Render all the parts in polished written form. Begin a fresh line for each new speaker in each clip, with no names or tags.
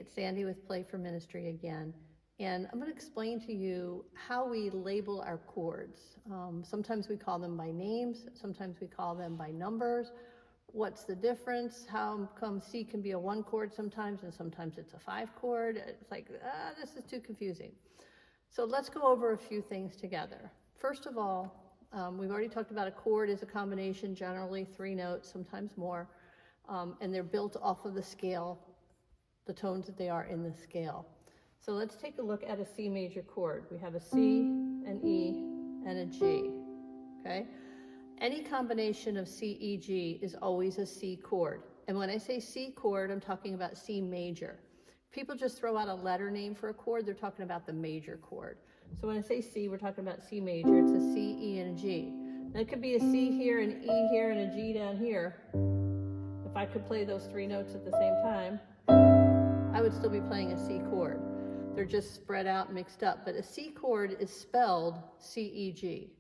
it's Sandy with Play for Ministry again, and I'm going to explain to you how we label our chords. Sometimes we call them by names, sometimes we call them by numbers. What's the difference? How come C can be a 1 chord sometimes and sometimes it's a 5 chord? It's like, this is too confusing. So let's go over a few things together. First of all, we've already talked about a chord is a combination, generally 3 notes, sometimes more, and they're built off of the scale, the tones that they are in the scale. So let's take a look at a C major chord. We have a C, an E, and a G, okay? Any combination of C, E, G is always a C chord. And when I say C chord, I'm talking about C major. People just throw out a letter name for a chord, they're talking about the major chord. So when I say C, we're talking about C major. It's a C, E, and a G. Now it could be a C here, an E here, and a G down here. If I could play those 3 notes at the same time, I would still be playing a C chord. They're just spread out, mixed up. But a C chord is spelled C-E-G.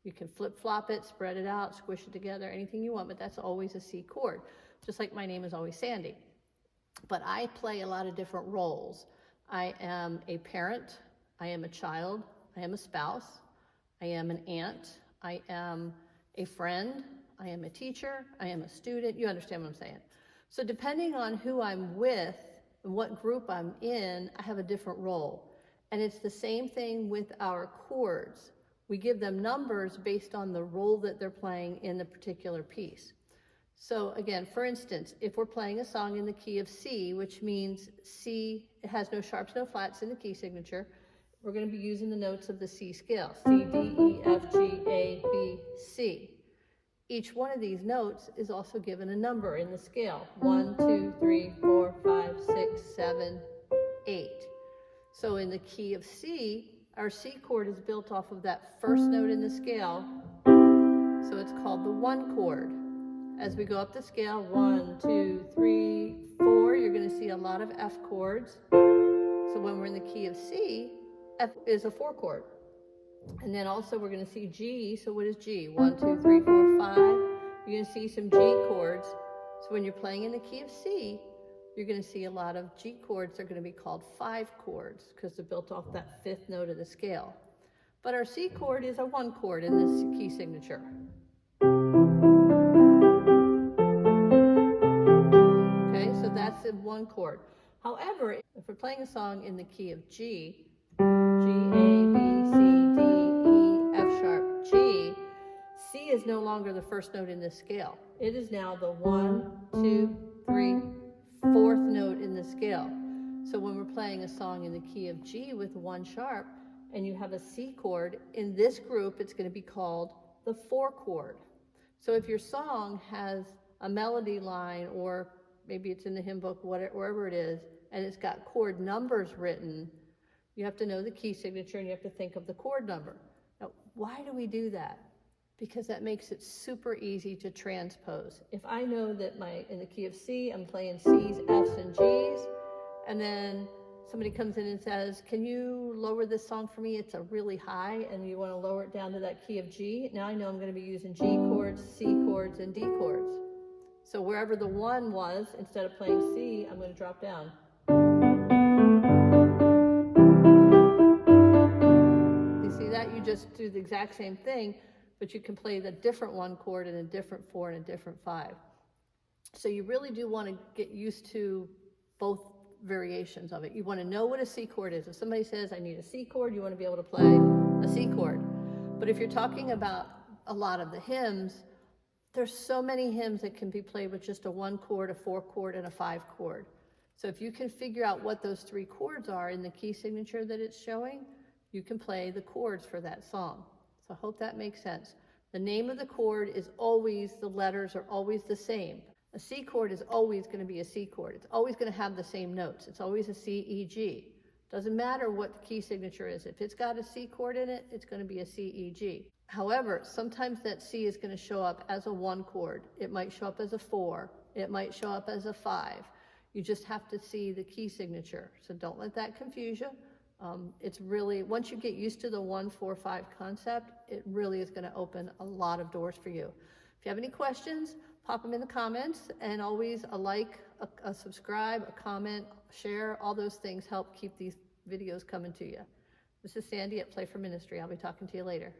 You can flip-flop it, spread it out, squish it together, anything you want, but that's always a C chord. Just like my name is always Sandy. But I play a lot of different roles. I am a parent, I am a child, I am a spouse, I am an aunt, I am a friend, I am a teacher, I am a student. You understand what I'm saying? So depending on who I'm with and what group I'm in, I have a different role. And it's the same thing with our chords. We give them numbers based on the role that they're playing in the particular piece. So again, for instance, if we're playing a song in the key of C, which means C, it has no sharps, no flats in the key signature, we're going to be using the notes of the C scale. C, D, E, F, G, A, B, C. Each one of these notes is also given a number in the scale. 1, 2, 3, 4, 5, 6, 7, 8. So in the key of C, our C chord is built off of that first note in the scale. So it's called the 1 chord. As we go up the scale, 1, 2, 3, 4, you're going to see a lot of F chords. So when we're in the key of C, F is a 4 chord. And then also we're going to see G. So what is G? 1, 2, 3, 4, 5. You're going to see some G chords. So when you're playing in the key of C, you're going to see a lot of G chords. They're going to be called 5 chords because they're built off that 5th note of the scale. But our C chord is a 1 chord in this key signature. That's in 1 chord. However, if we're playing a song in the key of G, G, A, B, C, D, E, F sharp, G, C is no longer the first note in this scale. It is now the 1, 2, 3, 4th note in the scale. So when we're playing a song in the key of G with 1 sharp, and you have a C chord, in this group, it's going to be called the 4 chord. So if your song has a melody line, or maybe it's in the hymn book, wherever it is, and it's got chord numbers written, you have to know the key signature and you have to think of the chord number. Now, why do we do that? Because that makes it super easy to transpose. If I know that in the key of C, I'm playing C's, F's, and G's, and then somebody comes in and says, can you lower this song for me? It's a really high, and you want to lower it down to that key of G. Now I know I'm going to be using G chords, C chords, and D chords. So wherever the 1 was, instead of playing C, I'm going to drop down. You see that? You just do the exact same thing, but you can play the different 1 chord and a different 4 and a different 5. So you really do want to get used to both variations of it. You want to know what a C chord is. If somebody says, I need a C chord, you want to be able to play a C chord. But if you're talking about a lot of the hymns, there's so many hymns that can be played with just a 1 chord, a 4 chord, and a 5 chord. So if you can figure out what those 3 chords are in the key signature that it's showing, you can play the chords for that song. So I hope that makes sense. The name of the chord is always, the letters are always the same. A C chord is always going to be a C chord. It's always going to have the same notes. It's always a C, E, G. Doesn't matter what the key signature is. If it's got a C chord in it, it's going to be a C, E, G. However, sometimes that C is going to show up as a 1 chord. It might show up as a 4. It might show up as a 5. You just have to see the key signature. So don't let that confuse you. It's really, once you get used to the 1, 4, 5 concept, it really is going to open a lot of doors for you. If you have any questions, pop them in the comments, and always a like, a subscribe, a comment, share, all those things help keep these videos coming to you. This is Sandy at Play for Ministry. I'll be talking to you later.